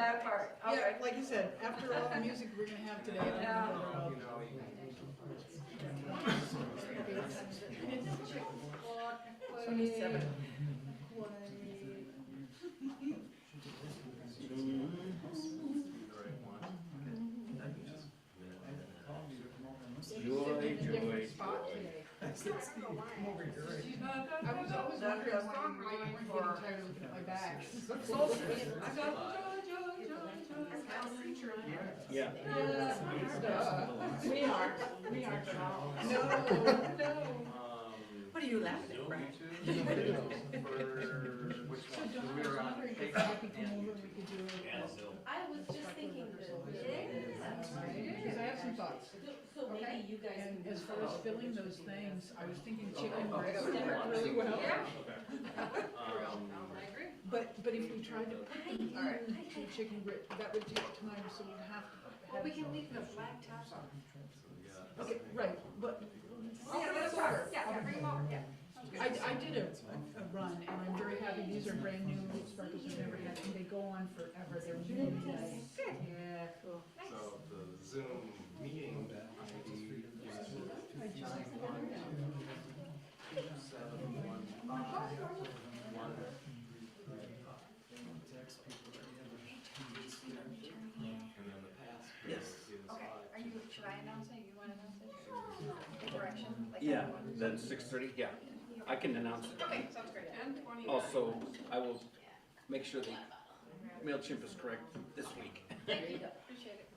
that part. Okay. Yeah, like you said, after all the music we're gonna have today, I don't know whether I'll. Joy, joy, Spot joy. today. I was always wondering why you weren't getting tired of looking at my back. Yeah. We are. No. What are you laughing at, Bryan? So Don, I was wondering if I could come over and we could do it. I was just thinking that, Because I have some thoughts. so maybe you guys. And as far as filling those things, I was thinking chicken breast would work really well. Yeah. I agree. But if we tried to put them into chicken grit, that would take time, so we'd have to. Well, we can leave the flag top on. Okay, right, but. Yeah, that's right. Yeah, bring them over, yeah. I did a run, and I'm very happy. These are brand new sparkles I've never had, and they go on forever. They're really nice. Yeah, cool. So the Zoom meeting ID is 715. And then the password is Okay, should I announce it? You want to announce it? The direction? Like Yeah, everyone? then 6:30, yeah. I can announce it. Okay, sounds great. 10:20. Also, I will make sure the MailChimp is correct this week. Thank you, appreciate it.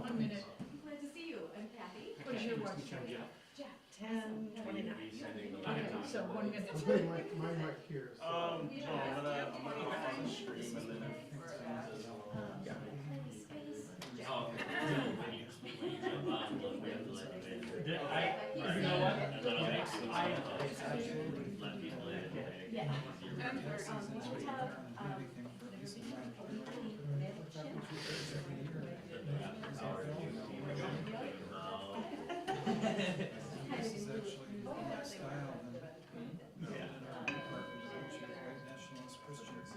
One minute. Glad to see you. I'm Kathy. What is your watch time? 10:29. Okay, so 1 minute. Mine right here. So. I'm gonna hop on the stream and then This is actually my style. Nationalist Christians.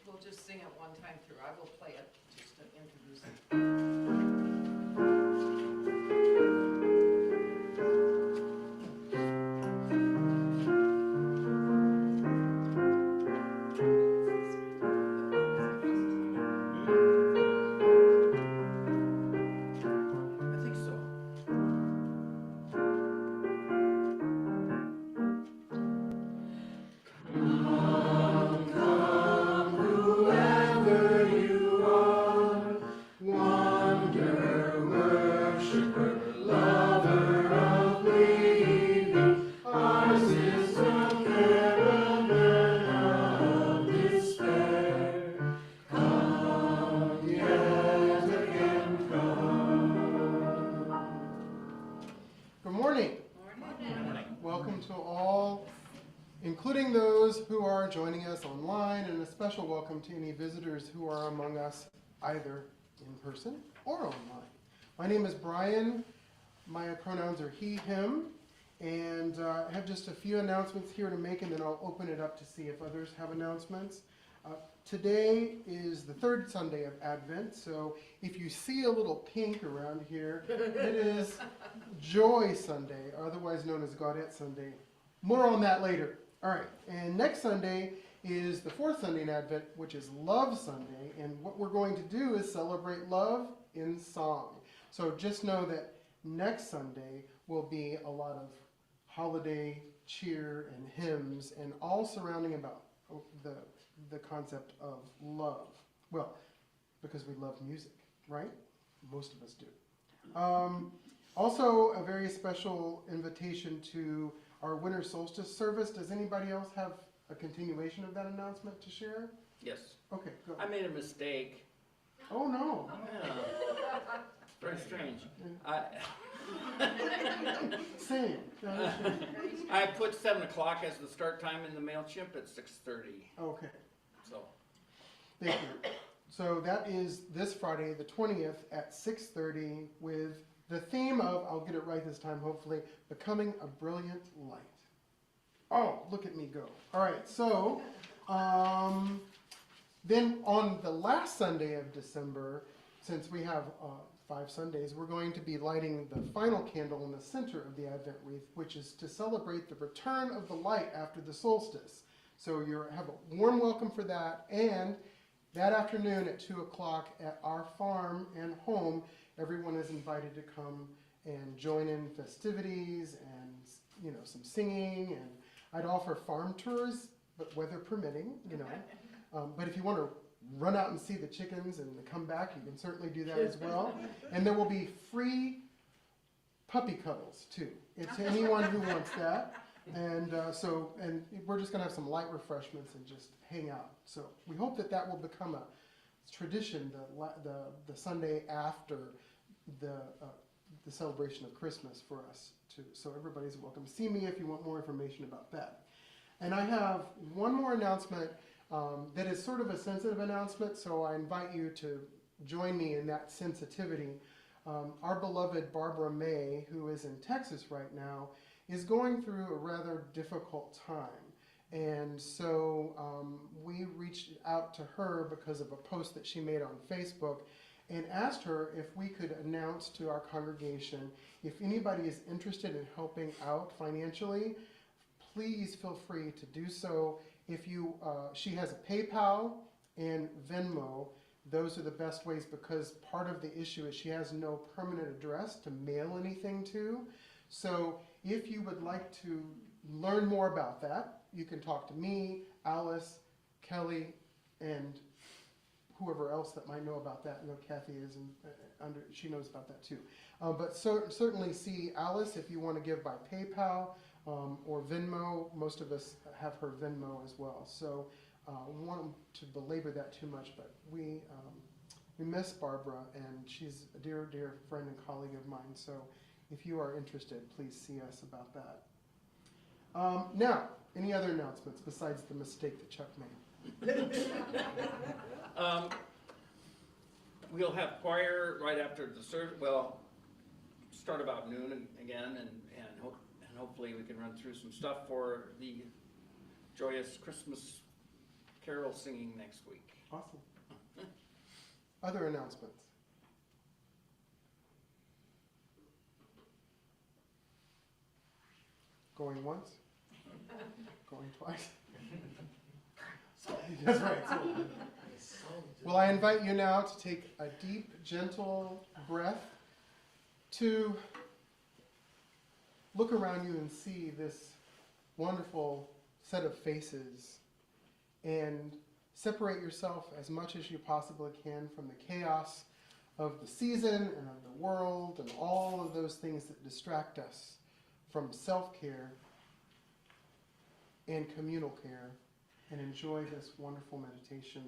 We'll just sing it one time through. I will play it just to introduce it. I think so. Good morning. Welcome to all, including those who are joining us online, and a special welcome to any visitors who are among us either in person or online. My name is Bryan. My pronouns are he, him, and I have just a few announcements here to make, and then I'll open it up to see if others have announcements. Today is the third Sunday of Advent, so if you see a little pink around here, it is Joy Sunday, otherwise known as Gaudete Sunday. More on that later. All right, and next Sunday is the fourth Sunday in Advent, which is Love Sunday, and what we're going to do is celebrate love in song. So just know that next Sunday will be a lot of holiday cheer and hymns, and all surrounding about the concept of love. Well, because we love music, right? Most of us do. Also, a very special invitation to our winter solstice service. Does anybody else have a continuation of that announcement to share? Yes. Okay, go. I made a mistake. Oh no. Yeah. Very strange. Same. I put 7 o'clock as the start time in the MailChimp at 6:30, Okay, so. thank you. So that is this Friday, the 20th at 6:30 with the theme of, I'll get it right this time hopefully, becoming a brilliant light. Oh, look at me go. All right, so then on the last Sunday of December, since we have 5 Sundays, we're going to be lighting the final candle in the center of the Advent wreath, which is to celebrate the return of the light after the solstice. So you have a warm welcome for that, and that afternoon at 2 o'clock at our farm and home, everyone is invited to come and join in festivities and, you know, some singing, and I'd offer farm tours, but weather permitting, you know. But if you want to run out and see the chickens and come back, you can certainly do that as well. And there will be free puppy cuddles too. It's anyone who wants that. And and we're just going to have some light refreshments and just hang out. So we hope that that will become a tradition, the Sunday after the celebration of Christmas for us too. So everybody's welcome. See me if you want more information about that. And I have one more announcement that is sort of a sensitive announcement, so I invite you to join me in that sensitivity. Our beloved Barbara May, who is in Texas right now, is going through a rather difficult time. And so we reached out to her because of a post that she made on Facebook and asked her if we could announce to our congregation if anybody is interested in helping out financially, please feel free to do so. If you, she has a PayPal and Venmo. Those are the best ways because part of the issue is she has no permanent address to mail anything to. So if you would like to learn more about that, you can talk to me, Alice, Kelly, and whoever else that might know about that. I know Kathy is she knows about that too. But certainly see Alice if you want to give by PayPal or Venmo. Most of us have her Venmo as well. So we want to belabor that too much, but we miss Barbara, and she's a dear, dear friend and colleague of mine. So if you are interested, please see us about that. Now, any other announcements besides the mistake that Chuck made? We'll have choir right after the service. Well, start about noon again, and hopefully we can run through some stuff for the joyous Christmas carol singing next week. Awesome. Other announcements? Going once? Going twice? That's right. Well, I invite you now to take a deep, gentle breath to look around you and see this wonderful set of faces and separate yourself as much as you possibly can from the chaos of the season and of the world and all of those things that distract us from self-care and communal care, and enjoy this wonderful meditation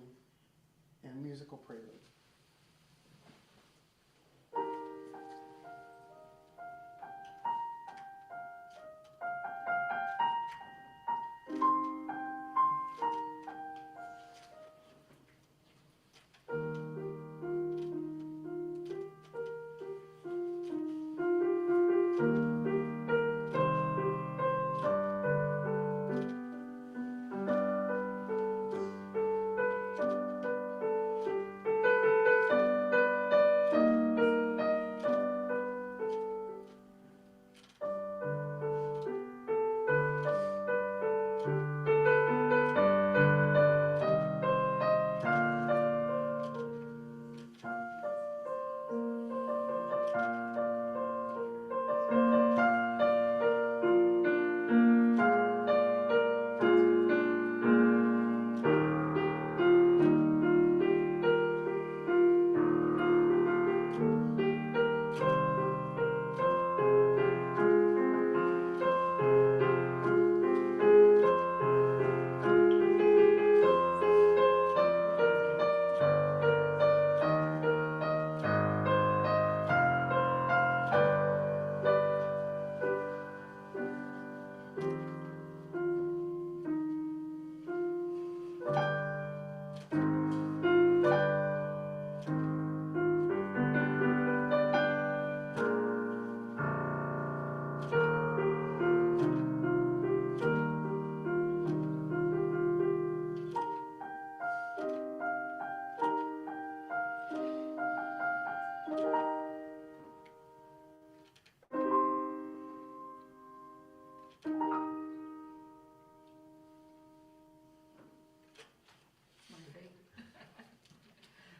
and musical prelude.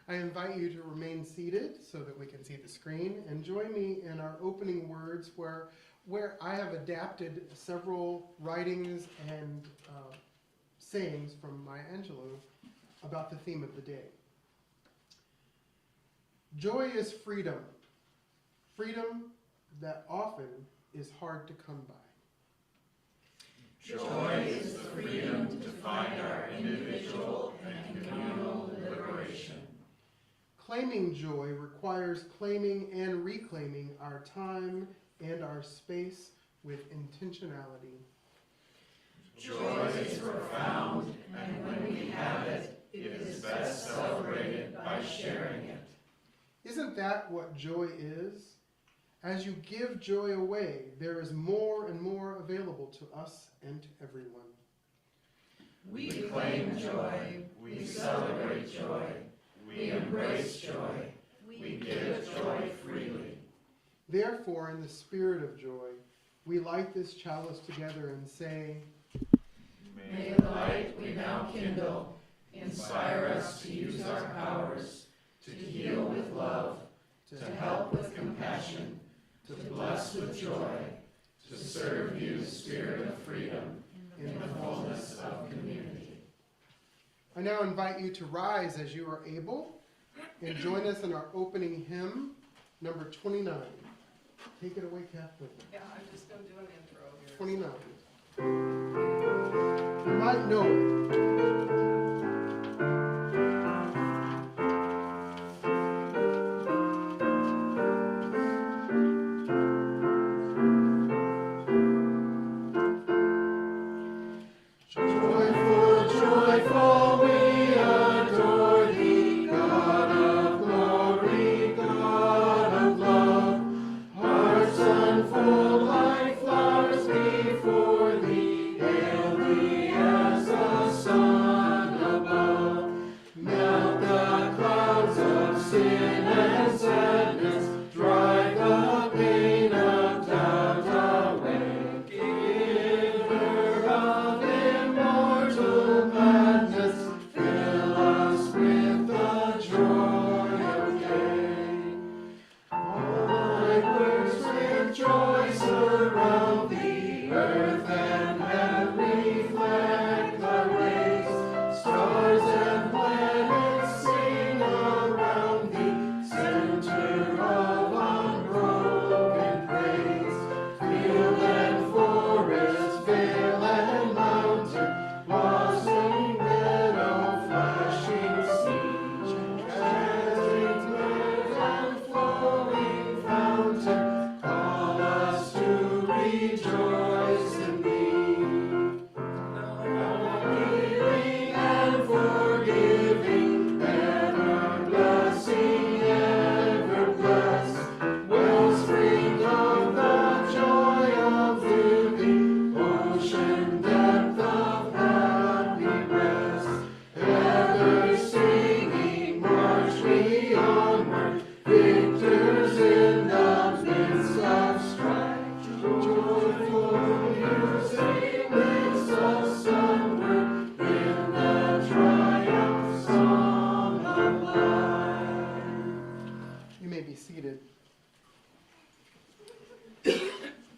I invite you to remain seated so that we can see the screen, and join me in our opening words where I have adapted several writings and sayings from Maya Angelou about the theme of the day. Joy is freedom, freedom that often is hard to come by. Joy is the freedom to find our individual and communal liberation. Claiming joy requires claiming and reclaiming our time and our space with intentionality. Joy is profound, and when we have it, it is best celebrated by sharing it. Isn't that what joy is? As you give joy away, there is more and more available to us and to everyone. We claim joy, we celebrate joy, we embrace joy, we give joy freely. Therefore, in the spirit of joy, we light this chalice together and say, May the light we now kindle inspire us to use our powers, to heal with love, to help with compassion, to bless with joy, to serve you, Spirit of freedom, in the fullness of community. I now invite you to rise as you are able and join us in our opening hymn, number 29. Take it away, Kathleen. Yeah, I'm just going to do an intro here. 29. You might know it.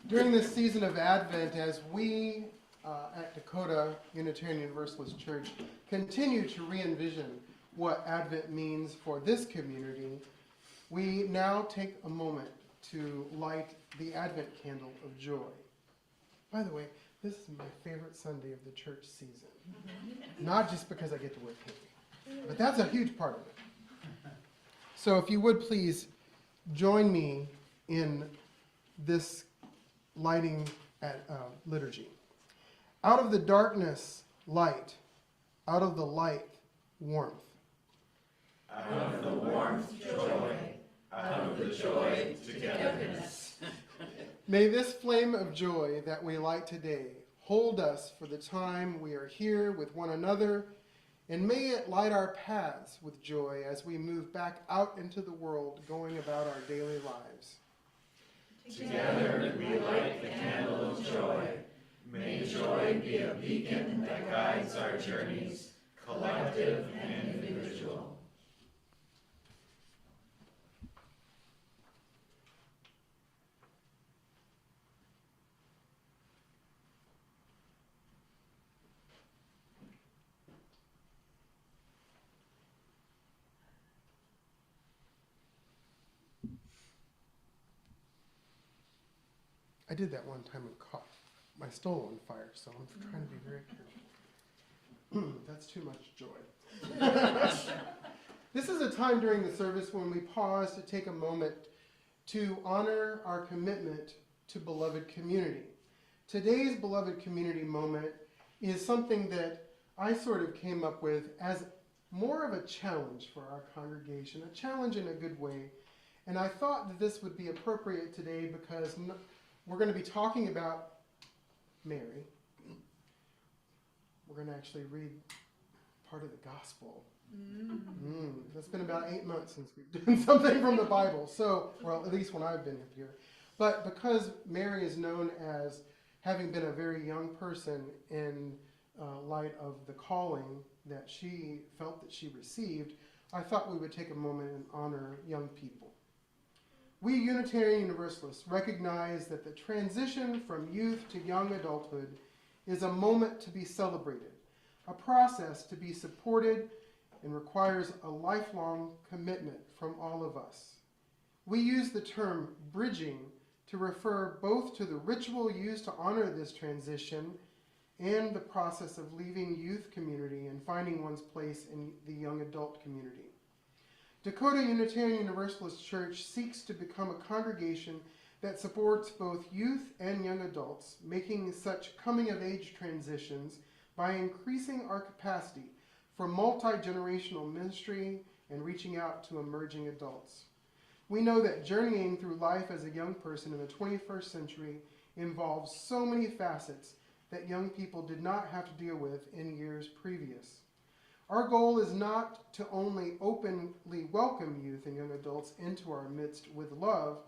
During this season of Advent, as we at Dakota Unitarian Universalist Church continue to re-envision what Advent means for this community, we now take a moment to light the Advent candle of joy. By the way, this is my favorite Sunday of the church season. Not just because I get to wear pink, but that's a huge part of it. So if you would please join me in this lighting at liturgy. Out of the darkness, light. Out of the light, warmth. Out of the warmth, joy. Out of the joy, togetherness. May this flame of joy that we light today hold us for the time we are here with one another, and may it light our paths with joy as we move back out into the world, going about our daily lives. Together we light the candle of joy. May joy be a beacon that guides our journeys, collective and individual. I did that one time and caught my stole on fire, so I'm trying to be very careful. That's too much joy. This is a time during the service when we pause to take a moment to honor our commitment to beloved community. Today's beloved community moment is something that I sort of came up with as more of a challenge for our congregation, a challenge in a good way. And I thought that this would be appropriate today because we're going to be talking about Mary. We're going to actually read part of the gospel. It's been about 8 months since we've done something from the Bible. So, well, at least when I've been up here. But because Mary is known as having been a very young person in light of the calling that she felt that she received, I thought we would take a moment and honor young people. We Unitarian Universalists recognize that the transition from youth to young adulthood is a moment to be celebrated, a process to be supported, and requires a lifelong commitment from all of us. We use the term bridging to refer both to the ritual used to honor this transition and the process of leaving youth community and finding one's place in the young adult community. Dakota Unitarian Universalist Church seeks to become a congregation that supports both youth and young adults, making such coming-of-age transitions by increasing our capacity for multi-generational ministry and reaching out to emerging adults. We know that journeying through life as a young person in the 21st century involves so many facets that young people did not have to deal with in years previous. Our goal is not to only openly welcome youth and young adults into our midst with love,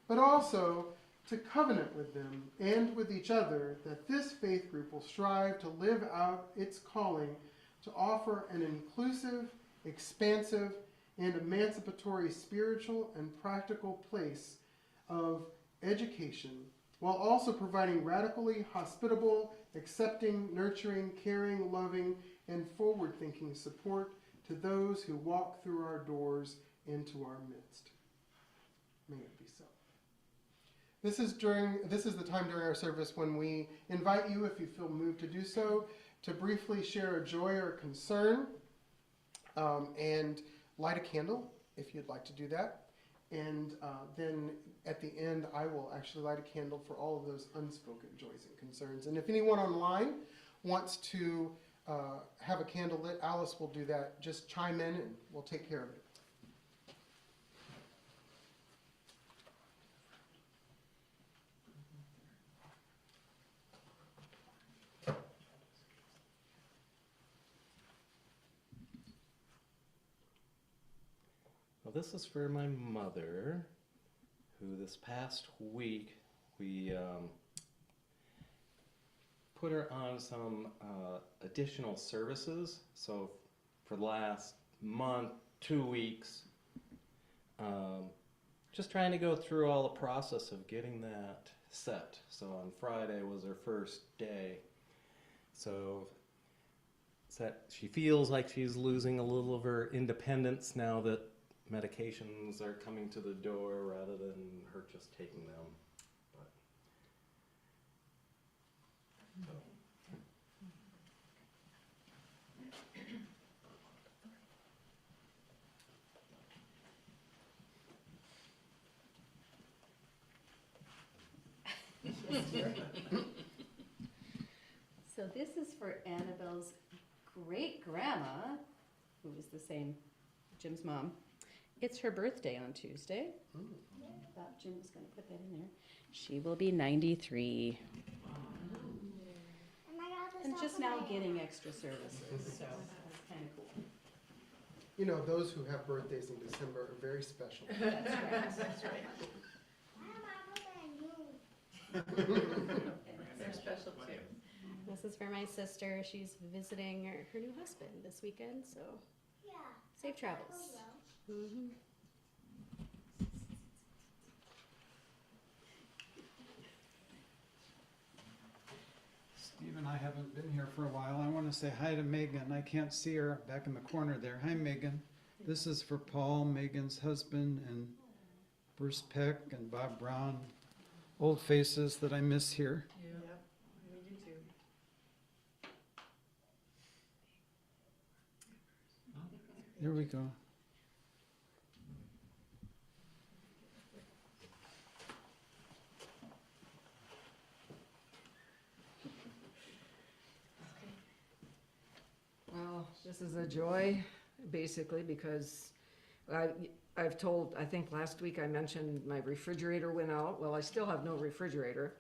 but also to covenant with them and with each other that this faith group will strive to live out its calling to offer an inclusive, expansive, and emancipatory spiritual and practical place of education, while also providing radically hospitable, accepting, nurturing, caring, loving, and forward-thinking support to those who walk through our doors into our midst. May it be so. This is the time during our service when we invite you, if you feel moved to do so, to briefly share a joy or concern, and light a candle if you'd like to do that. And then at the end, I will actually light a candle for all of those unspoken joys and concerns. And if anyone online wants to have a candle lit, Alice will do that. Just chime in and we'll take care of it. Well, this is for my mother, who this past week we put her on some additional services. So for the last month, 2 weeks, just trying to go through all the process of getting that set. So on Friday was her first day. So that she feels like she's losing a little of her independence now that medications are coming to the door rather than her just taking them. So this is for Annabelle's great-grandma, who is the same, Jim's mom. It's her birthday on Tuesday. I thought Jim was going to put that in there. She will be 93. And just now getting extra services, so that's kind of cool. You know, those who have birthdays in December are very special. That's right, that's right. They're special too. This is for my sister. She's visiting her new husband this weekend, so safe travels. Mm-hmm. Steve and I haven't been here for a while. I want to say hi to Megan. I can't see her back in the corner there. Hi, Megan. This is for Paul, Megan's husband, and Bruce Peck and Bob Brown. old faces that I miss here. Yep, you too. There we go. Well, this is a joy, basically, because I've told, I think last week I mentioned my refrigerator went out. Well, I still have no refrigerator.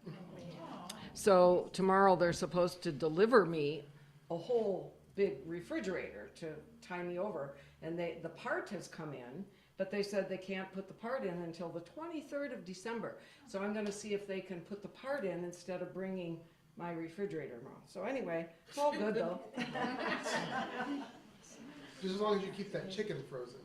So tomorrow they're supposed to deliver me a whole big refrigerator to tie me over. And the part has come in, but they said they can't put the part in until the 23rd of December. So I'm gonna see if they can put the part in instead of bringing my refrigerator tomorrow. So anyway, it's all good though. Just as long as you keep that chicken frozen.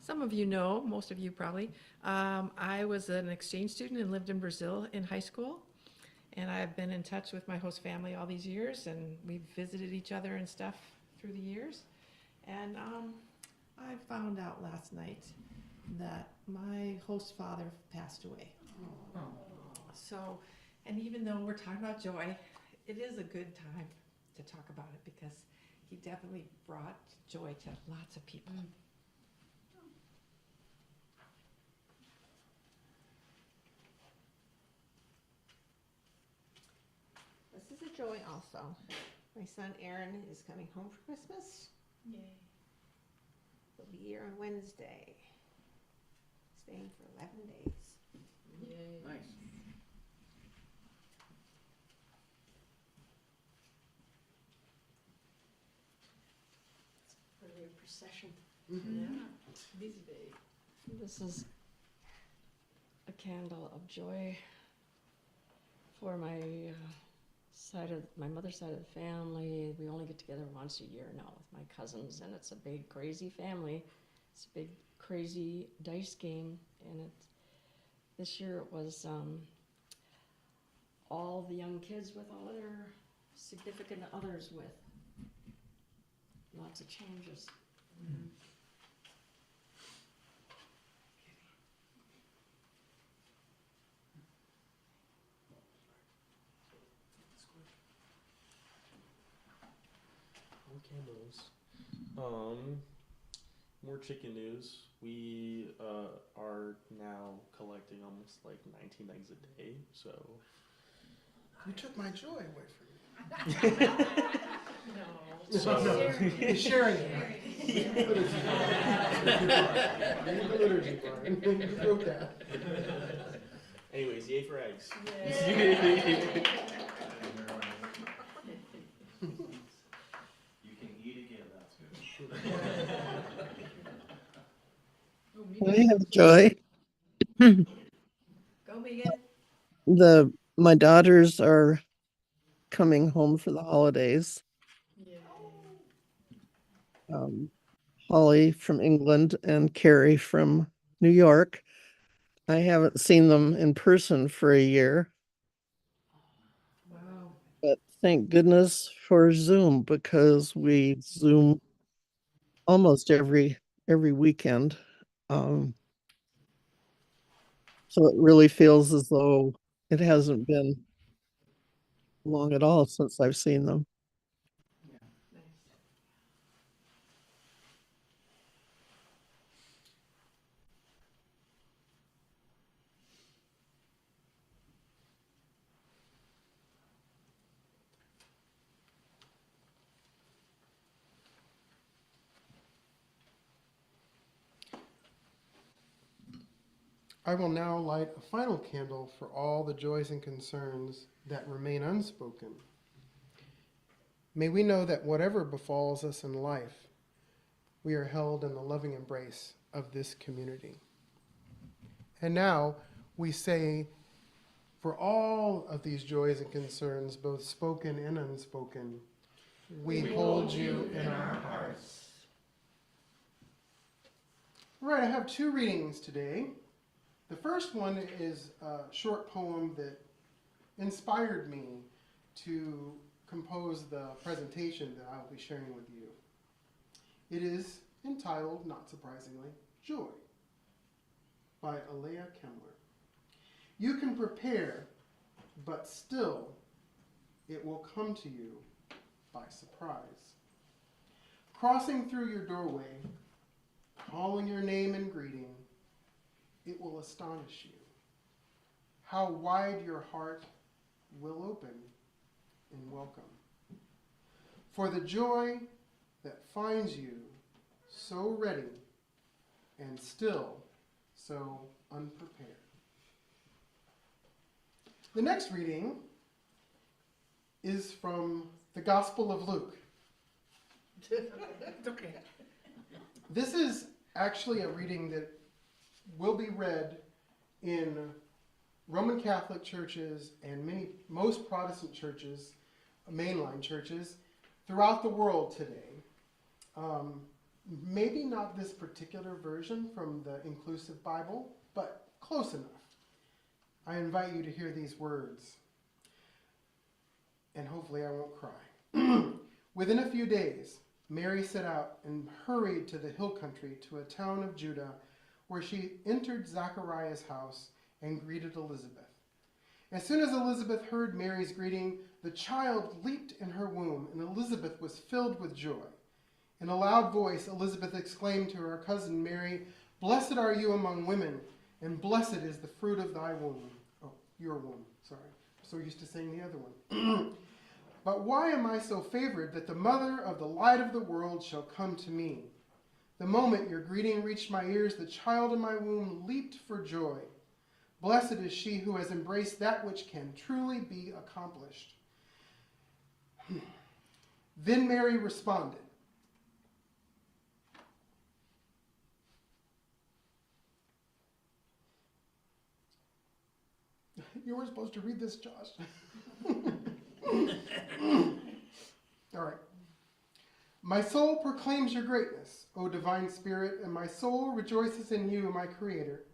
Some of you know, most of you probably, I was an exchange student and lived in Brazil in high school. And I've been in touch with my host family all these years, and we've visited each other and stuff through the years. And I found out last night that my host father passed away. So, and even though we're talking about joy, it is a good time to talk about it because he definitely brought joy to lots of people. This is a joy also. My son Aaron is coming home for Christmas. Yay. He'll be here on Wednesday, staying for 11 days. Yay. Nice. For their procession. Yeah, busy day. This is a candle of joy for my my mother's side of the family. We only get together once a year now with my cousins, and it's a big crazy family. It's a big crazy dice game, and this year it was all the young kids with all their significant others with lots of changes. Candles. More chicken news. We are now collecting almost like 19 eggs a day. So You took my joy away from me. No. So- You're sharing it. Liturgy, Brian. You wrote that. anyways, yay for eggs. You can eat again, that's good. Oh, I have joy. Go Megan. My daughters are coming home for the holidays. Yay. Holly from England and Carrie from New York. I haven't seen them in person for a year, Wow. but thank goodness for Zoom because we Zoom almost every weekend. So it really feels as though it hasn't been long at all since I've seen them. Nice. I will now light a final candle for all the joys and concerns that remain unspoken. May we know that whatever befalls us in life, we are held in the loving embrace of this community. And now we say, for all of these joys and concerns, both spoken and unspoken, we hold you in our hearts. All right, I have two readings today. The first one is a short poem that inspired me to compose the presentation that I'll be sharing with you. It is entitled, not surprisingly, Joy, by Alea Kemmler. You can prepare, but still it will come to you by surprise. Crossing through your doorway, calling your name and greeting, it will astonish you. How wide your heart will open in welcome. For the joy that finds you so ready and still so unprepared. The next reading is from the Gospel of Luke. It's okay. This is actually a reading that will be read in Roman Catholic churches and most Protestant churches, mainline churches, throughout the world today. Maybe not this particular version from the Inclusive Bible, but close enough. I invite you to hear these words, and hopefully I won't cry. Within a few days, Mary set out and hurried to the hill country to a town of Judah, where she entered Zachariah's house and greeted Elizabeth. As soon as Elizabeth heard Mary's greeting, the child leaped in her womb, and Elizabeth was filled with joy. In a loud voice, Elizabeth exclaimed to her cousin Mary, "Blessed are you among women, and blessed is the fruit of thy womb." Oh, your womb, sorry. I'm so used to saying the other one. "But why am I so favored that the mother of the light of the world shall come to me? The moment your greeting reached my ears, the child in my womb leaped for joy. Blessed is she who has embraced that which can truly be accomplished." Then Mary responded, "You were supposed to read this, Josh." All right. "My soul proclaims your greatness, O divine Spirit, and my soul rejoices in you, my Creator.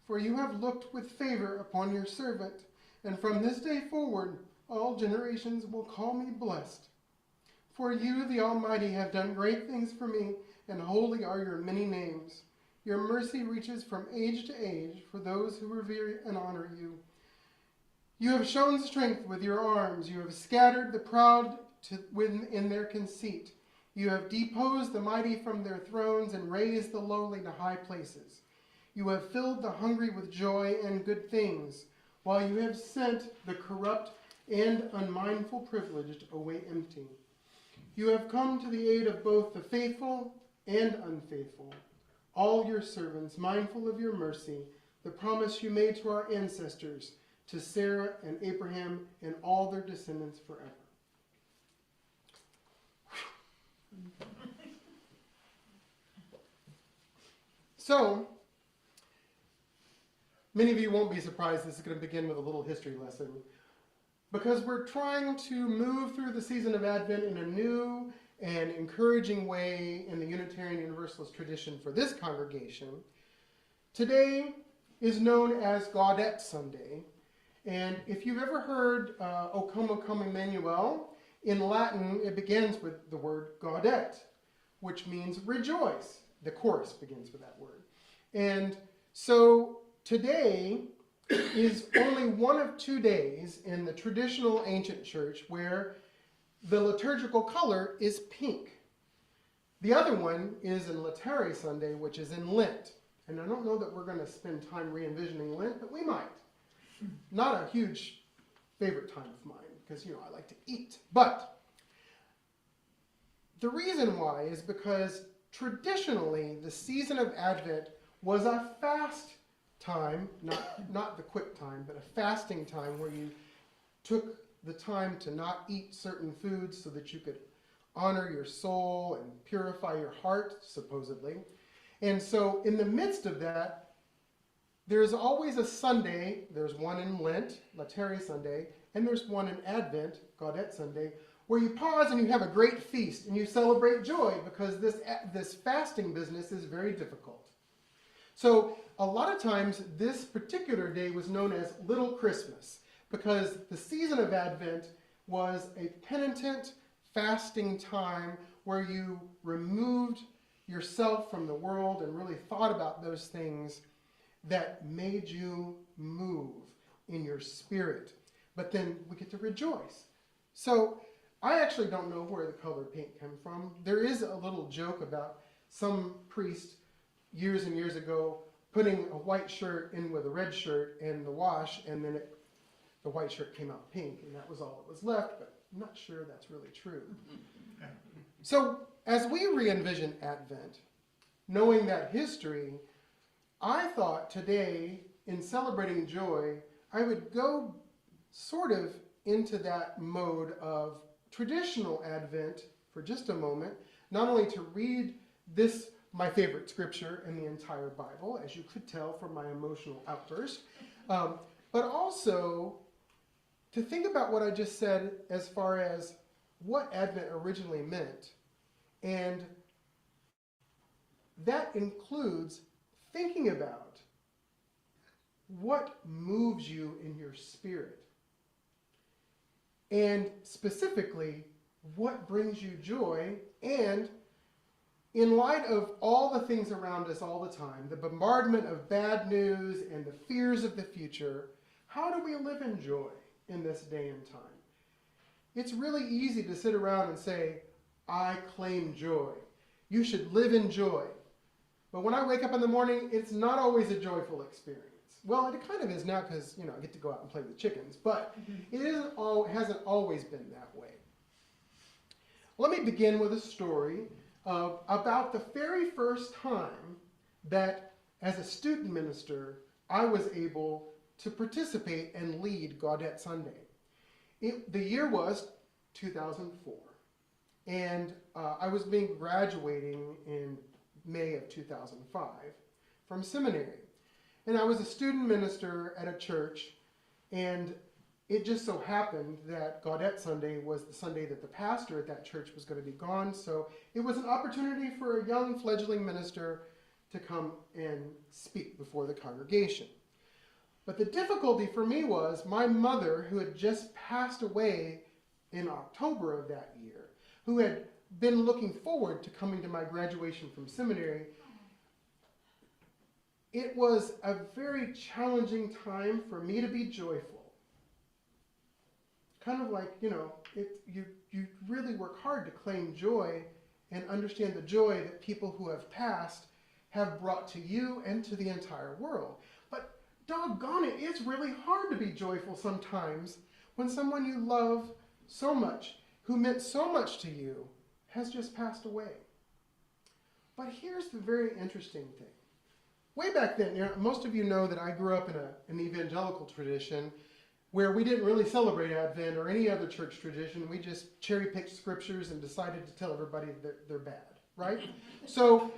For you have looked with favor upon your servant, and from this day forward all generations will call me blessed. For you, the Almighty, have done great things for me, and holy are your many names. Your mercy reaches from age to age for those who revere and honor you. You have shown strength with your arms. You have scattered the proud in their conceit. You have deposed the mighty from their thrones and raised the lowly to high places. You have filled the hungry with joy and good things, while you have sent the corrupt and unmindful privileged away empty. You have come to the aid of both the faithful and unfaithful, all your servants, mindful of your mercy, the promise you made to our ancestors, to Sarah and Abraham and all their descendants forever." So, many of you won't be surprised this is going to begin with a little history lesson, because we're trying to move through the season of Advent in a new and encouraging way in the Unitarian Universalist tradition for this congregation. Today is known as Gaudete Sunday, and if you've ever heard O Come, O Come, Emmanuel, in Latin it begins with the word gaudete, which means rejoice. The chorus begins with that word. And so today is only one of 2 days in the traditional ancient church where the liturgical color is pink. The other one is in Laetare Sunday, which is in Lent. And I don't know that we're going to spend time re-envisioning Lent, but we might. Not a huge favorite time of mine, because, I like to eat. But the reason why is because traditionally the season of Advent was a fast time, not the quick time, but a fasting time where you took the time to not eat certain foods so that you could honor your soul and purify your heart, supposedly. And so in the midst of that, there's always a Sunday. There's one in Lent, Laetare Sunday, and there's one in Advent, Gaudete Sunday, where you pause and you have a great feast and you celebrate joy, because this fasting business is very difficult. So a lot of times this particular day was known as Little Christmas, because the season of Advent was a penitent fasting time where you removed yourself from the world and really thought about those things that made you move in your spirit. But then we get to rejoice. So I actually don't know where the color pink came from. There is a little joke about some priest years and years ago putting a white shirt in with a red shirt in the wash, and then the white shirt came out pink, and that was all that was left, but I'm not sure that's really true. So as we re-envision Advent, knowing that history, I thought today, in celebrating joy, I would go sort of into that mode of traditional Advent for just a moment, not only to read this, my favorite scripture in the entire Bible, as you could tell from my emotional outburst, but also to think about what I just said as far as what Advent originally meant. And that includes thinking about what moves you in your spirit. And specifically, what brings you joy. And in light of all the things around us all the time, the bombardment of bad news and the fears of the future, how do we live in joy in this day and time? It's really easy to sit around and say, I claim joy. You should live in joy. But when I wake up in the morning, it's not always a joyful experience. Well, it kind of is now because, I get to go out and play with chickens, but it hasn't always been that way. Let me begin with a story about the very first time that, as a student minister, I was able to participate and lead Gaudete Sunday. The year was 2004, and I was graduating in May of 2005 from seminary. And I was a student minister at a church, and it just so happened that Gaudete Sunday was the Sunday that the pastor at that church was going to be gone, so it was an opportunity for a young fledgling minister to come and speak before the congregation. But the difficulty for me was my mother, who had just passed away in October of that year, who had been looking forward to coming to my graduation from seminary. It was a very challenging time for me to be joyful. Kind of like, you really work hard to claim joy and understand the joy that people who have passed have brought to you and to the entire world. But doggone it, it's really hard to be joyful sometimes when someone you love so much, who meant so much to you, has just passed away. But here's the very interesting thing. Way back then, most of you know that I grew up in an evangelical tradition where we didn't really celebrate Advent or any other church tradition. We just cherry-picked scriptures and decided to tell everybody that they're bad, right? So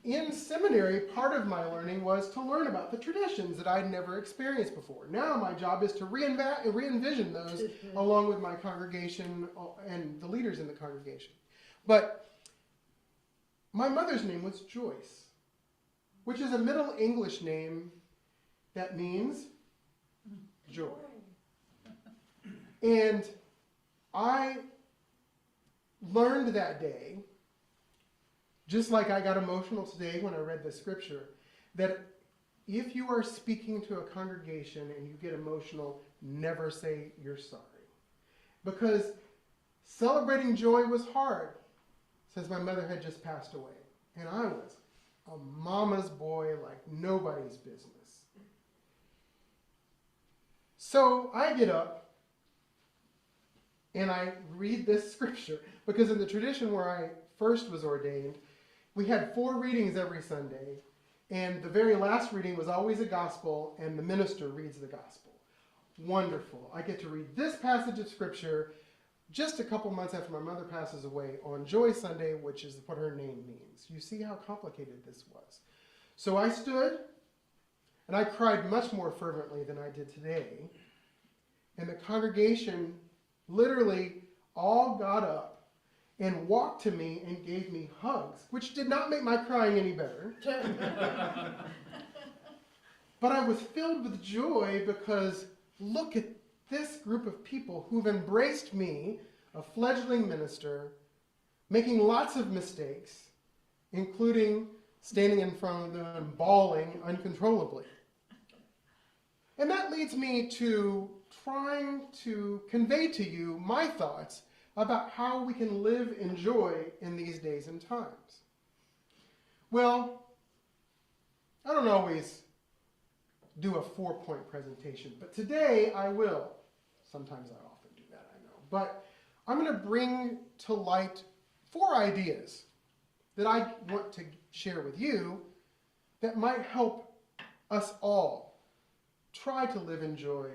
in seminary, part of my learning was to learn about the traditions that I'd never experienced before. Now my job is to re-envision those along with my congregation and the leaders in the congregation. But my mother's name was Joyce, which is a Middle English name that means joy. And I learned that day, just like I got emotional today when I read the scripture, that if you are speaking to a congregation and you get emotional, never say you're sorry. Because celebrating joy was hard, since my mother had just passed away. And I was a mama's boy like nobody's business. So I get up and I read this scripture, because in the tradition where I first was ordained, we had 4 readings every Sunday, and the very last reading was always a gospel, and the minister reads the gospel. Wonderful. I get to read this passage of scripture just a couple months after my mother passes away on Joy Sunday, which is what her name means. You see how complicated this was. So I stood, and I cried much more fervently than I did today, and the congregation literally all got up and walked to me and gave me hugs, which did not make my crying any better. But I was filled with joy because look at this group of people who've embraced me, a fledgling minister, making lots of mistakes, including standing in front of them and bawling uncontrollably. And that leads me to trying to convey to you my thoughts about how we can live in joy in these days and times. Well, I don't always do a 4-point presentation, but today I will. Sometimes I often do that, I know. But I'm going to bring to light 4 ideas that I want to share with you that might help us all try to live in joy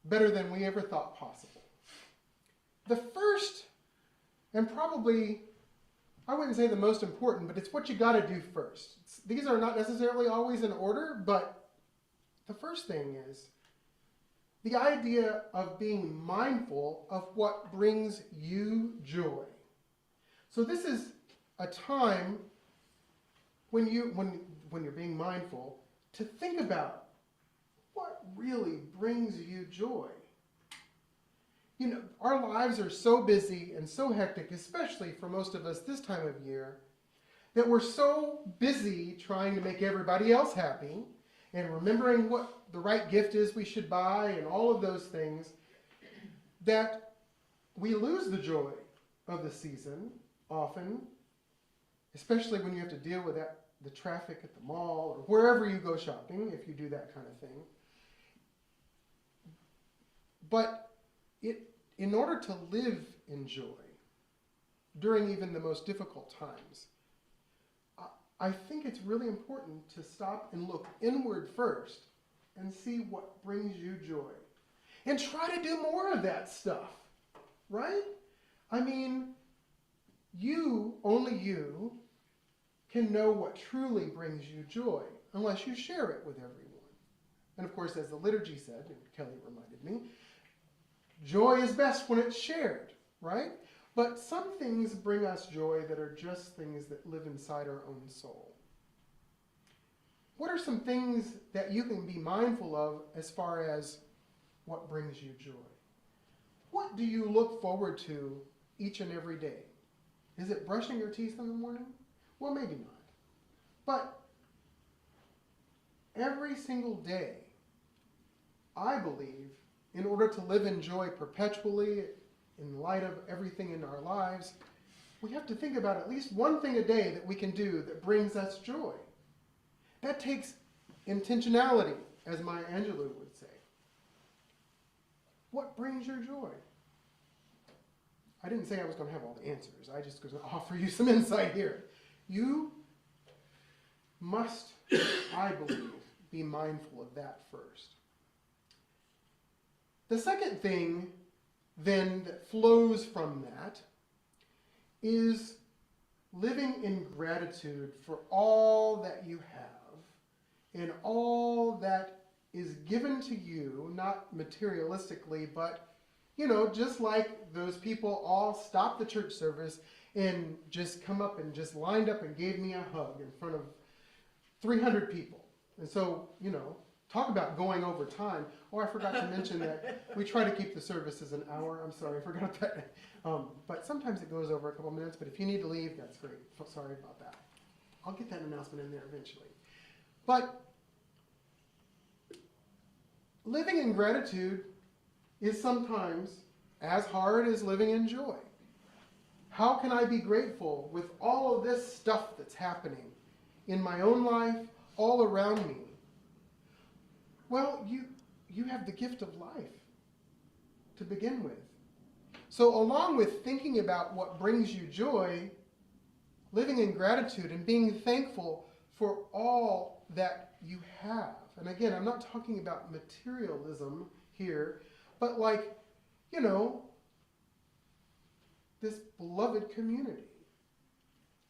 better than we ever thought possible. The first, and probably, I wouldn't say the most important, but it's what you got to do first. These are not necessarily always in order, but the first thing is the idea of being mindful of what brings you joy. So this is a time when you're being mindful to think about what really brings you joy. You know, our lives are so busy and so hectic, especially for most of us this time of year, that we're so busy trying to make everybody else happy and remembering what the right gift is we should buy and all of those things, that we lose the joy of the season often, especially when you have to deal with the traffic at the mall or wherever you go shopping, if you do that kind of thing. But in order to live in joy during even the most difficult times, I think it's really important to stop and look inward first and see what brings you joy. And try to do more of that stuff, right? I mean, only you can know what truly brings you joy unless you share it with everyone. And of course, as the liturgy said, and Kelly reminded me, joy is best when it's shared, right? But some things bring us joy that are just things that live inside our own soul. What are some things that you can be mindful of as far as what brings you joy? What do you look forward to each and every day? Is it brushing your teeth in the morning? Well, maybe not. But every single day, I believe, in order to live in joy perpetually, in light of everything in our lives, we have to think about at least one thing a day that we can do that brings us joy. That takes intentionality, as Maya Angelou would say. What brings your joy? I didn't say I was going to have all the answers. I just was going to offer you some insight here. You must, I believe, be mindful of that first. The second thing, then, that flows from that is living in gratitude for all that you have and all that is given to you, not materialistically, but, you know, just like those people all stopped the church service and just come up and just lined up and gave me a hug in front of 300 people. And so, you know, talk about going over time. Oh, I forgot to mention that we try to keep the services an hour. I'm sorry, I forgot that. But sometimes it goes over a couple minutes, but if you need to leave, that's great. Sorry about that. I'll get that announcement in there eventually. But living in gratitude is sometimes as hard as living in joy. How can I be grateful with all of this stuff that's happening in my own life, all around me? Well, you have the gift of life to begin with. So along with thinking about what brings you joy, living in gratitude and being thankful for all that you have. And again, I'm not talking about materialism here, but like, you know, this beloved community.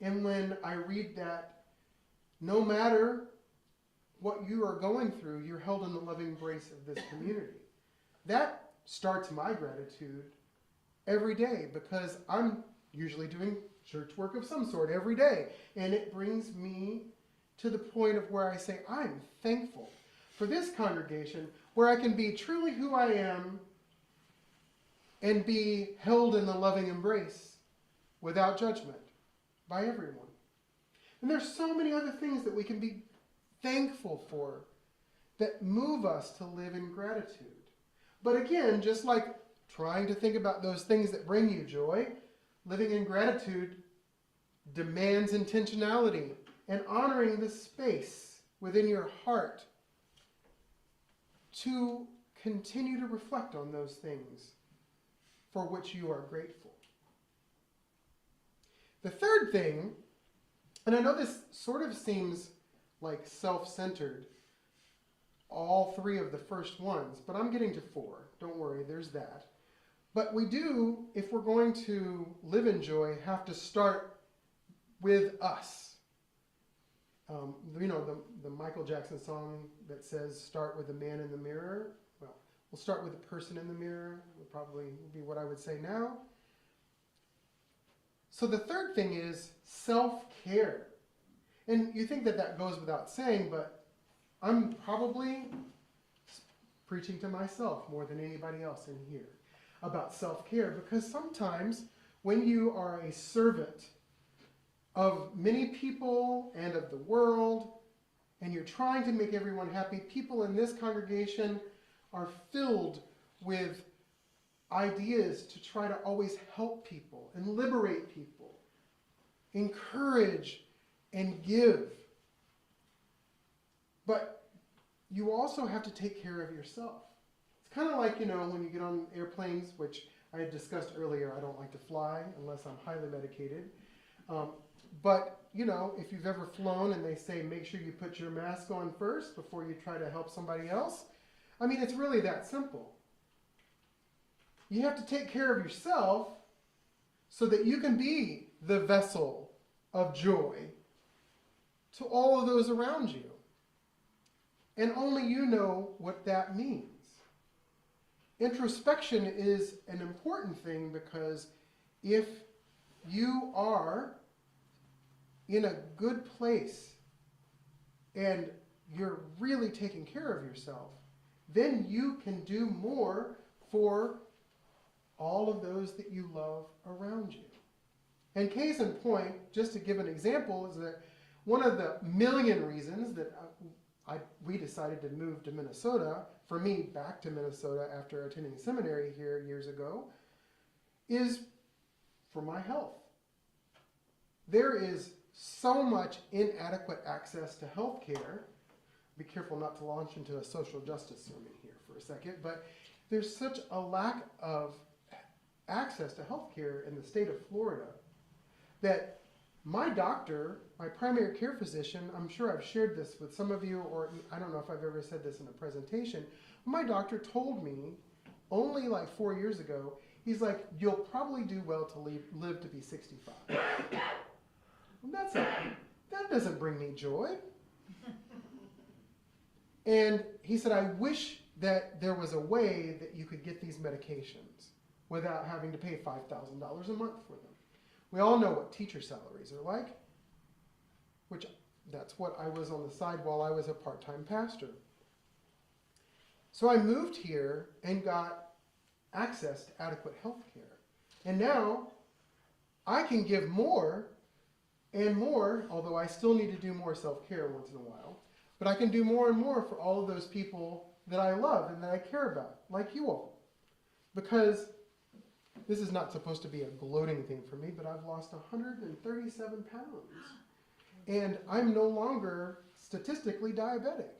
And when I read that, no matter what you are going through, you're held in the loving embrace of this community. That starts my gratitude every day because I'm usually doing church work of some sort every day. And it brings me to the point of where I say, I'm thankful for this congregation where I can be truly who I am and be held in the loving embrace without judgment by everyone. And there's so many other things that we can be thankful for that move us to live in gratitude. But again, just like trying to think about those things that bring you joy, living in gratitude demands intentionality and honoring the space within your heart to continue to reflect on those things for which you are grateful. The third thing, and I know this sort of seems like self-centered, all three of the first ones, but I'm getting to 4. Don't worry, there's that. But we do, if we're going to live in joy, have to start with us. You know, the Michael Jackson song that says, start with the man in the mirror. Well, we'll start with the person in the mirror. Would probably be what I would say now. So the third thing is self-care. And you think that that goes without saying, but I'm probably preaching to myself more than anybody else in here about self-care, because sometimes when you are a servant of many people and of the world, and you're trying to make everyone happy, people in this congregation are filled with ideas to try to always help people and liberate people, encourage and give. But you also have to take care of yourself. It's kind of like, you know, when you get on airplanes, which I had discussed earlier, I don't like to fly unless I'm highly medicated. But, you know, if you've ever flown and they say make sure you put your mask on first before you try to help somebody else, I mean, it's really that simple. You have to take care of yourself so that you can be the vessel of joy to all of those around you. And only you know what that means. Introspection is an important thing, because if you are in a good place and you're really taking care of yourself, then you can do more for all of those that you love around you. And case in point, just to give an example, is that one of the million reasons that we decided to move to Minnesota, for me back to Minnesota after attending seminary here years ago, is for my health. There is so much inadequate access to health care. Be careful not to launch into a social justice sermon here for a second, but there's such a lack of access to health care in the state of Florida that my doctor, my primary care physician, I'm sure I've shared this with some of you, or I don't know if I've ever said this in a presentation, my doctor told me only like 4 years ago, he's like, you'll probably do well to live to be 65. Well, that doesn't bring me joy. And he said, I wish that there was a way that you could get these medications without having to pay $5,000 a month for them. We all know what teacher salaries are like, which that's what I was on the side while I was a part-time pastor. So I moved here and got access to adequate health care. And now I can give more and more, although I still need to do more self-care once in a while, but I can do more and more for all of those people that I love and that I care about, like you all. Because this is not supposed to be a gloating thing for me, but I've lost 137 pounds. And I'm no longer statistically diabetic.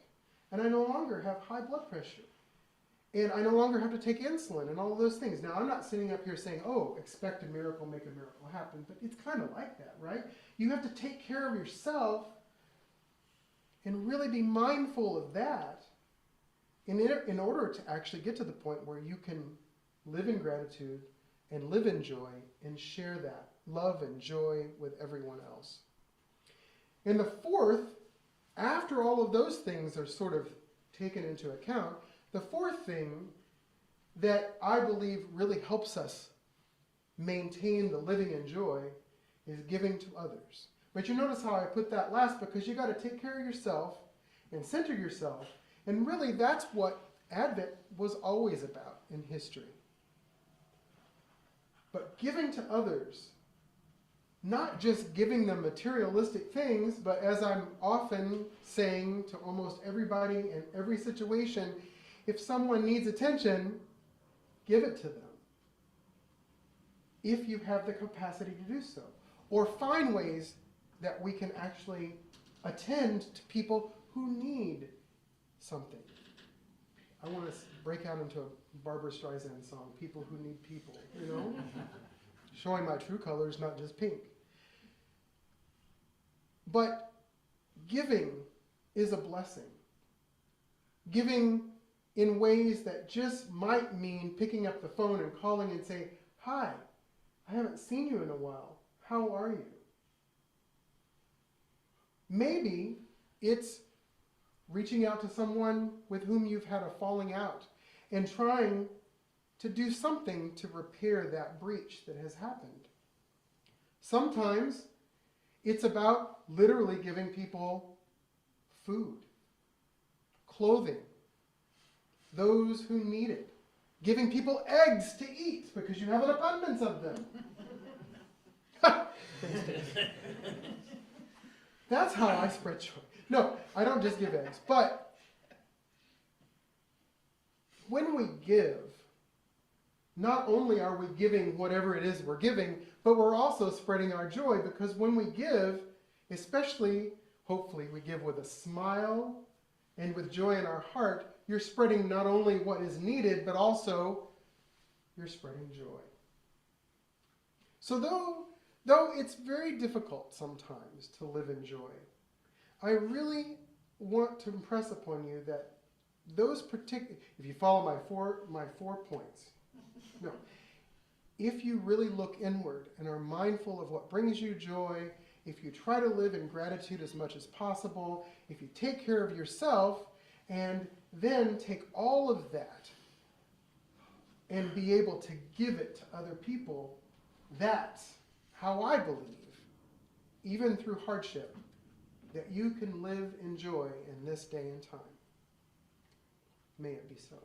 And I no longer have high blood pressure. And I no longer have to take insulin and all of those things. Now, I'm not sitting up here saying, oh, expect a miracle, make a miracle happen. But it's kind of like that, right? You have to take care of yourself and really be mindful of that in order to actually get to the point where you can live in gratitude and live in joy and share that love and joy with everyone else. And the fourth, after all of those things are sort of taken into account, the fourth thing that I believe really helps us maintain the living in joy is giving to others. But you notice how I put that last, because you got to take care of yourself and center yourself. And really that's what Advent was always about in history. But giving to others not just giving them materialistic things, but as I'm often saying to almost everybody in every situation, if someone needs attention, give it to them. If you have the capacity to do so. Or find ways that we can actually attend to people who need something. I want to break out into a Barbara Streisand song, People Who Need People, you know? Showing my true colors, not just pink. But giving is a blessing. Giving in ways that just might mean picking up the phone and calling and say, "Hi, I haven't seen you in a while. How are you?" Maybe it's reaching out to someone with whom you've had a falling out and trying to do something to repair that breach that has happened. Sometimes it's about literally giving people food, clothing, those who need it, giving people eggs to eat because you have an abundance of them. That's how I spread joy. No, I don't just give eggs, but when we give, not only are we giving whatever it is we're giving, but we're also spreading our joy, because when we give, especially, hopefully, we give with a smile and with joy in our heart, you're spreading not only what is needed, but also you're spreading joy. So though it's very difficult sometimes to live in joy, I really want to impress upon you that those particular, if you follow my four points, no, if you really look inward and are mindful of what brings you joy, if you try to live in gratitude as much as possible, if you take care of yourself and then take all of that and be able to give it to other people, that's how I believe, even through hardship, that you can live in joy in this day and time. May it be so.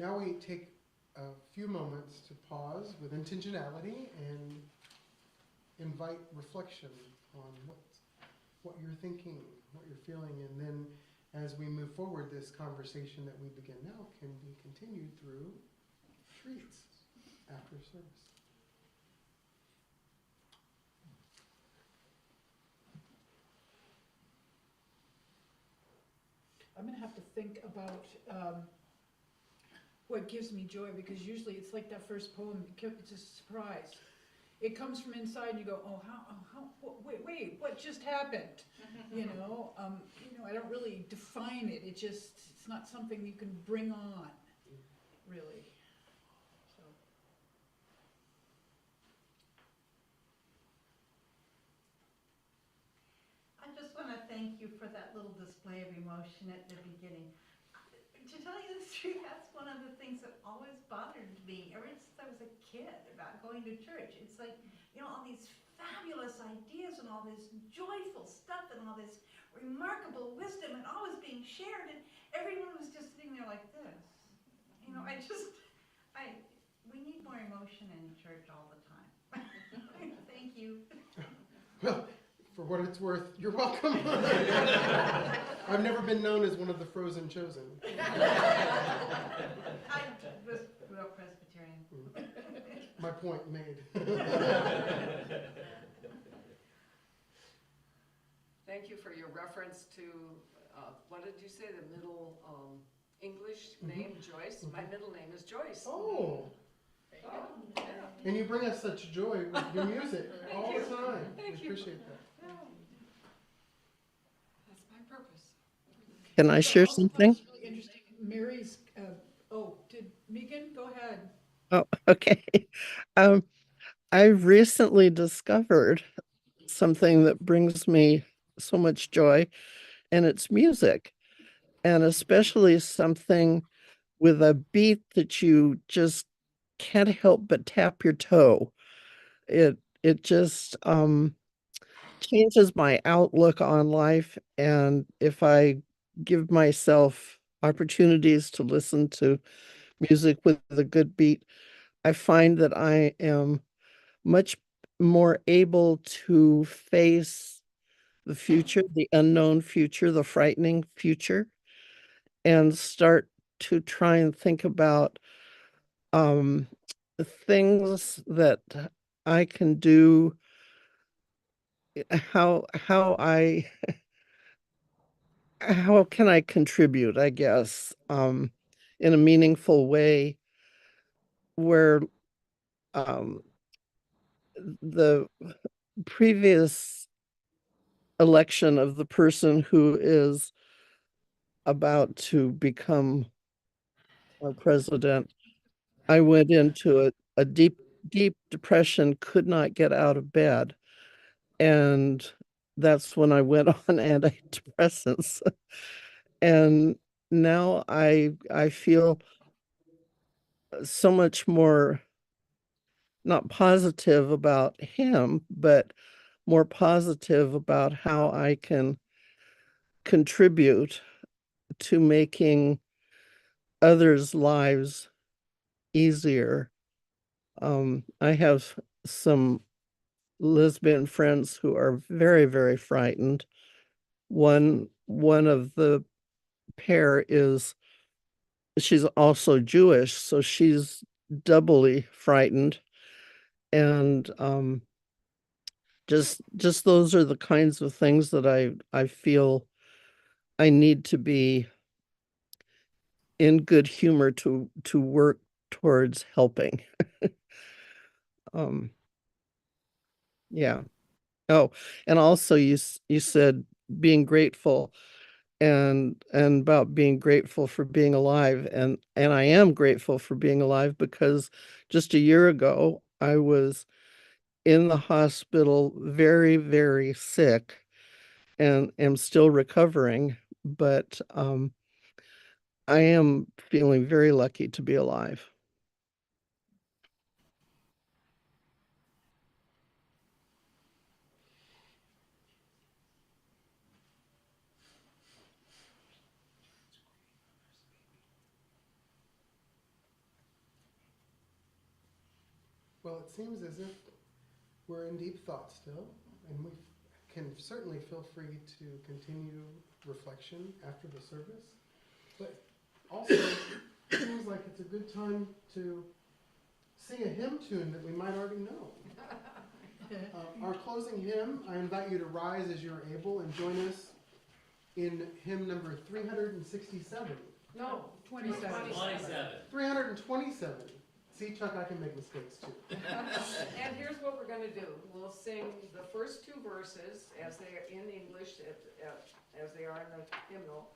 Now we take a few moments to pause with intentionality and invite reflection on what you're thinking, what you're feeling, and then as we move forward, this conversation that we begin now can be continued through treats after service. I'm gonna have to think about what gives me joy, because usually it's like that first poem, it's a surprise. It comes from inside and you go, wait, what just happened? You know, I don't really define it. It's not something you can bring on, really. So. I just want to thank you for that little display of emotion at the beginning. To tell you the truth, that's one of the things that always bothered me ever since I was a kid about going to church. It's like, all these fabulous ideas and all this joyful stuff and all this remarkable wisdom and always being shared, and everyone was just sitting there like this. We need more emotion in church all the time. Thank you. Well, for what it's worth, you're welcome. I've never been known as one of the frozen chosen. I was grew up Presbyterian. My point made. Thank you for your reference to, what did you say, the middle English name, Joyce? My middle name is Joyce. Oh. Yeah. And you bring us such joy with your music all the time. Thank We you. appreciate that. That's my purpose. Can I share something? It's really interesting. Mary's, did Megan, go ahead. Oh, okay. I recently discovered something that brings me so much joy, and it's music, and especially something with a beat that you just can't help but tap your toe. It just changes my outlook on life, and if I give myself opportunities to listen to music with a good beat, I find that I am much more able to face the future, the unknown future, the frightening future, and start to try and think about things that I can do, how how can I contribute, I guess, in a meaningful way where the previous election of the person who is about to become our president, I went into a deep, deep depression, could not get out of bed. And that's when I went on antidepressants. And now I feel so much more, not positive about him, but more positive about how I can contribute to making others' lives easier. I have some lesbian friends who are very, very frightened. One of the pair she's also Jewish, so she's doubly frightened. And just those are the kinds of things that I feel I need to be in good humor to work towards helping. Yeah. Oh, and also you said being grateful and about being grateful for being alive, and I am grateful for being alive because just a year ago I was in the hospital very, very sick and am still recovering, but I am feeling very lucky to be alive. Well, it seems as if we're in deep thought still, and we can certainly feel free to continue reflection after the service. But also, it seems like it's a good time to sing a hymn tune that we might already know. Our closing hymn, I invite you to rise as you're able and join us in hymn number 367. No, 27. 327. See, Chuck, I can make mistakes too. And here's what we're gonna do. We'll sing the first two verses as they are in English, as they are in the hymnal.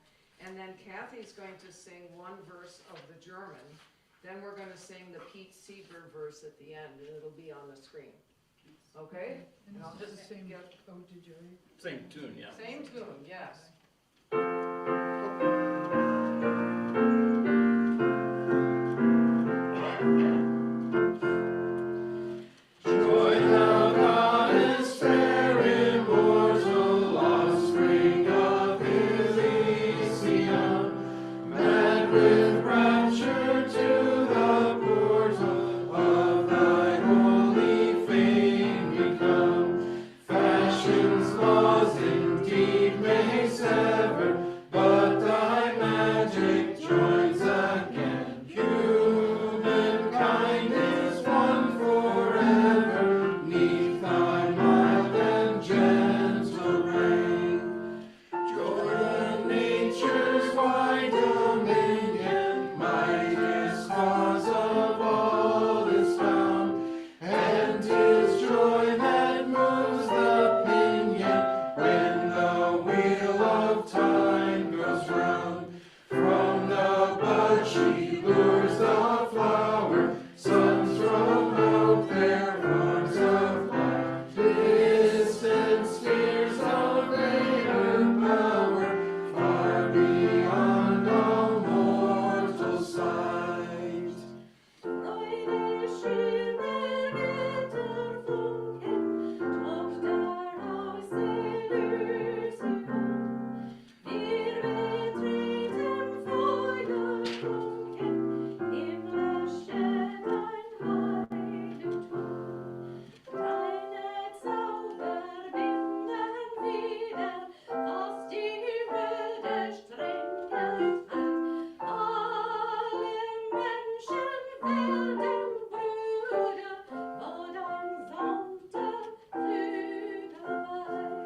And then Kathy's going to sing one verse of the German. Then we're gonna sing the Pete Seeger verse at the end, and it'll be on the screen. Okay? And I'll this is just the same get- ode to Joy. Same tune, yeah. Same tune, yes. Joy thou goddess fair, immortal, offspring of Elysium, mad with rapture to the portal of thy holy fame we come. Fashion's laws indeed may sever, but thy magic joins again. Humankind is one forever, 'neath thy mild and gentle reign. Joy nature's wide dominion, mightiest cause of all is found, and 'tis joy that moves the pinion when the wheel of time goes round. From the bud she lures the flower, suns promote their arms of light. Distant spheres of greater power, far beyond all mortal sight. Freude schimmer Götterfunken, Tochter aus Elysium. Wir betreten Freudefunken, himmlische dein Heiligtum. Deine Zauber binden wieder, was die Welt streng hält. Alle Menschen werden Brüder, wo dein sanfter Flügel weilt.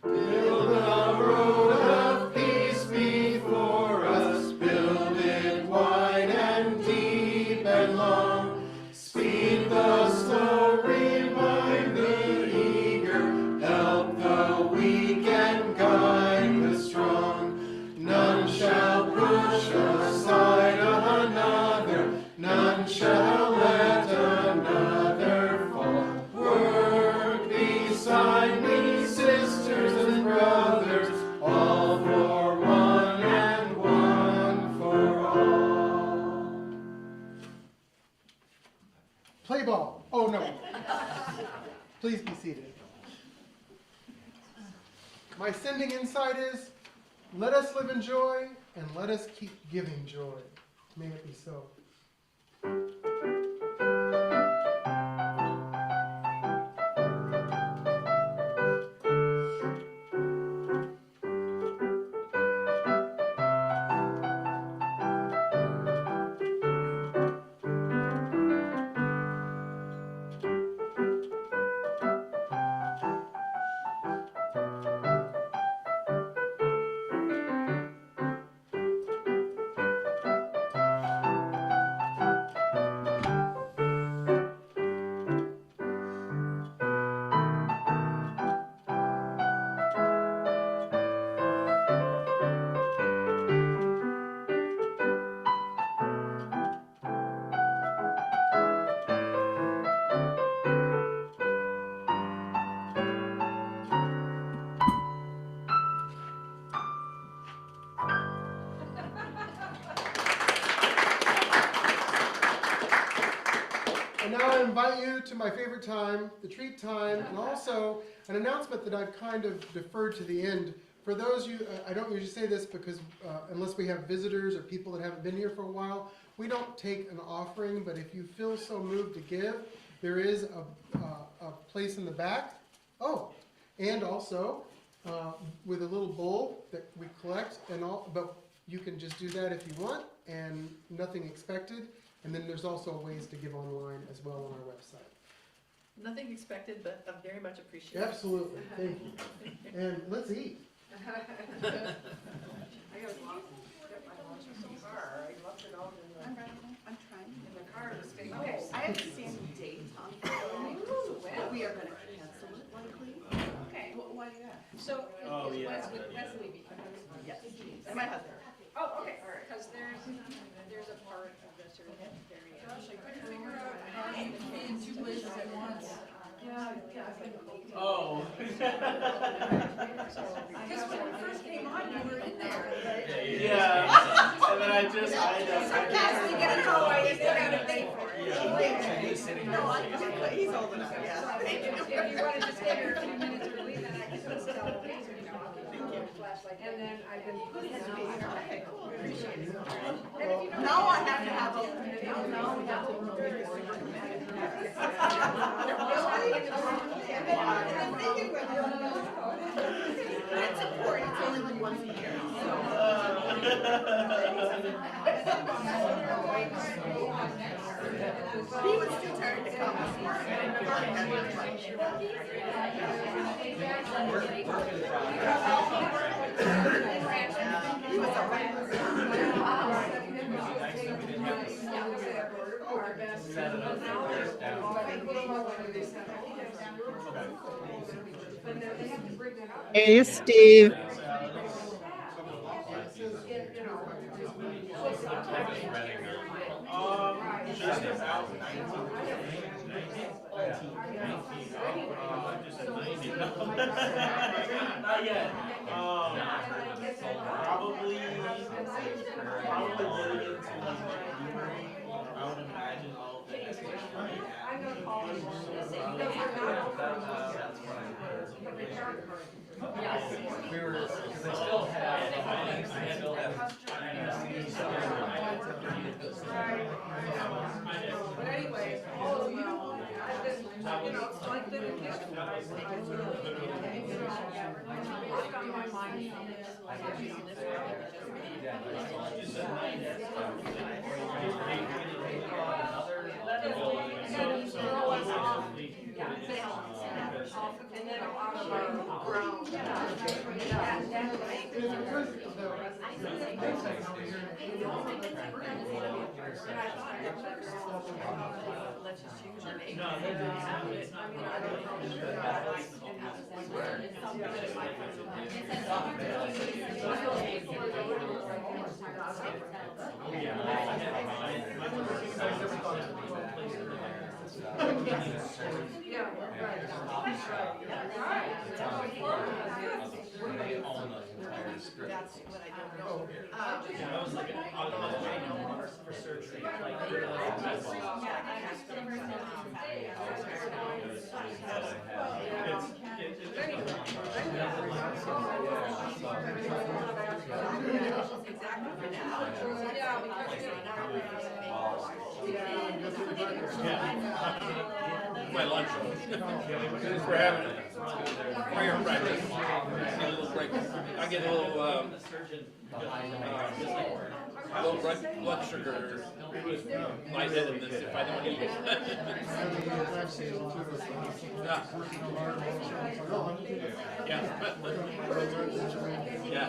Build a road of peace before us, build it wide and deep and long. Speed the slow, remind the eager, help the weak and guide the strong. None shall push aside another, none shall let another fall. Work beside me, sisters and brothers, all for one and one for all. Play ball. Oh, no. Please be seated. My sending insight is, let us live in joy and let us keep giving joy. May it be so. And now I invite you to my favorite time, the treat time, and also an announcement that I've kind of deferred to the end. For those of you, I don't usually say this because unless we have visitors or people that haven't been here for a while, We don't take an offering, but if you feel so moved to give, there is a place in the back. Oh, and also with a little bowl that we collect and all, but you can just do that if you want, and nothing expected. And then there's also ways to give online as well on our website. Nothing expected, but very much appreciated. Absolutely, thank you. And let's eat. I got my lunch in the car. I left it out in I'm trying. the car to stay. Okay, I haven't seen the date on Friday, but we are gonna cancel it likely. Okay, well, why do that? So, Wesley, yes, and my husband. oh, okay, all right. Because there's a part of the sort of very. Gosh, I couldn't figure out how you could be in 2 places at once. Oh. Because when we first came on, you were in there. Yeah, and then I just, Sometimes we get a call, I just gotta pay for it. No, he's old enough, yeah. If you wanted to stay here a few minutes early, then I can just tell the reason, you know, flashlight. And then I've been putting it on. Okay, cool, appreciate it. And if you don't. Now I have to have a. It's important, it's only like once a year. He was too tired to come this Hey, Steve. not yet. Probably getting into I would imagine all of the next week. We were, because I still have, But anyway, all of you, I've been, you know, it's like little kids. Work on my mind. And then out of our ground. Let's just use your name. I mean, I don't That's what I don't know. I was like, I'll go for surgery. My lunch. We're having a prayer practice. A little break. I get a little, low blood sugar, lightheadedness if I don't eat. Yeah. Yeah.